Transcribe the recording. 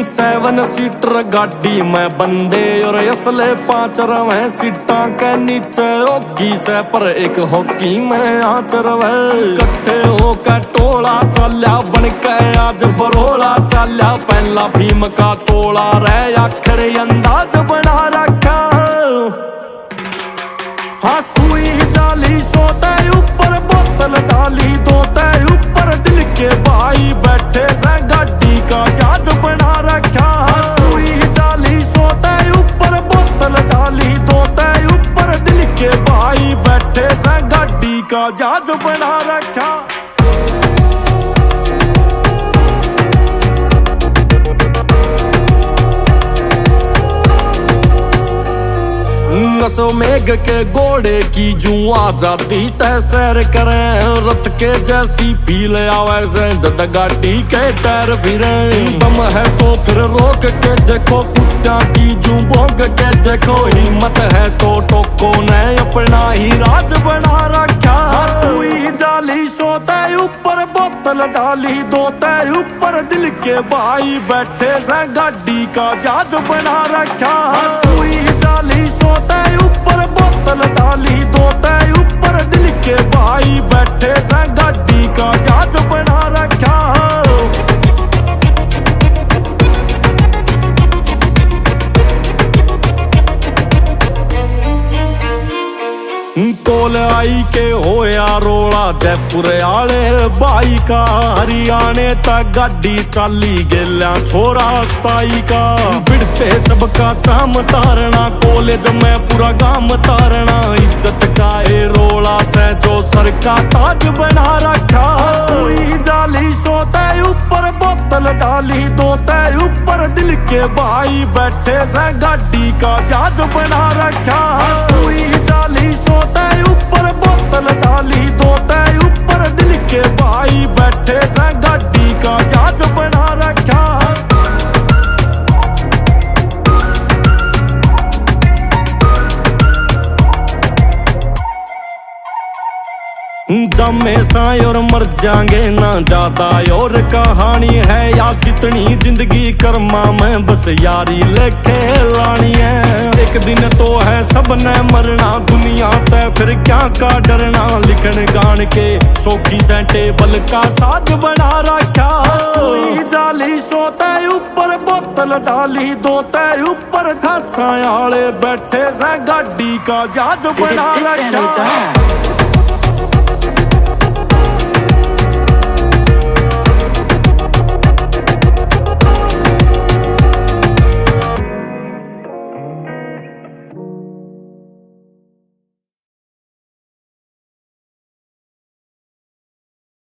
7 seater गाड़ी में बंदे और असले 5 रवे सीटा के नीचे होकी से पर एक हॉकी में आँच रवे। कट्ठे होकर टोला चल्या बन के आज बरोला चल्या, पहला भीम का तोला रे आखिर अंदाज बना रखा। हाँ सुई जाली सोते ऊपर बोतल जाली दोते ऊपर, दिल के भाई बैठे से गाड़ी का जहाज बना रखा। हाँ सुई जाली सोते ऊपर बोतल जाली दोते ऊपर, दिल के भाई बैठे से गाड़ी का जहाज बना रखा। नसो मेघ के घोड़े की जू आजादी तय सैर करे, रथ के जैसी फील आवे से जद गाड़ी के टायर फिरे। दम है तो फिर रोक के देखो, कुत्ता की जू भोंक के देखो, हिम्मत है तो टोको ने अपना ही राज बना रखा। सुई जाली सोते ऊपर बोतल जाली दोते ऊपर, दिल के भाई बैठे से गाड़ी का जहाज बना रखा। सुई जाली सोते ऊपर बोतल जाली दोते ऊपर, दिल के भाई बैठे से गाड़ी का जहाज बना रखा। कोल आई के होया रोला जयपुर आले बाई का, हरियाणे तक गाड़ी चाली गेल्या छोरा ताई का। बिड़ते सबका चाम तारना, कॉलेज में पूरा गाम तारना, इज्जत का ए रोला से जो सर का ताज बना रखा। सुई जाली सोते ऊपर बोतल जाली दोते ऊपर, दिल के भाई बैठे से गाड़ी का जहाज बना रखा। सुई जाली सोते ऊपर बोतल जाली दोते ऊपर, दिल के भाई बैठे से गाड़ी का जहाज बना रखा। जमे साए और मर जाएंगे ना ज्यादा और कहानी है, या जितनी जिंदगी कर्मा में बस यारी लेके लानी है। एक दिन तो है सबने मरना, दुनिया तय फिर क्या का डरना, लिखन गान के सोखी से टेबल का साज बना रखा। सुई जाली सोते ऊपर बोतल जाली दोते ऊपर, खासा आले बैठे से गाड़ी का जहाज बना रखा।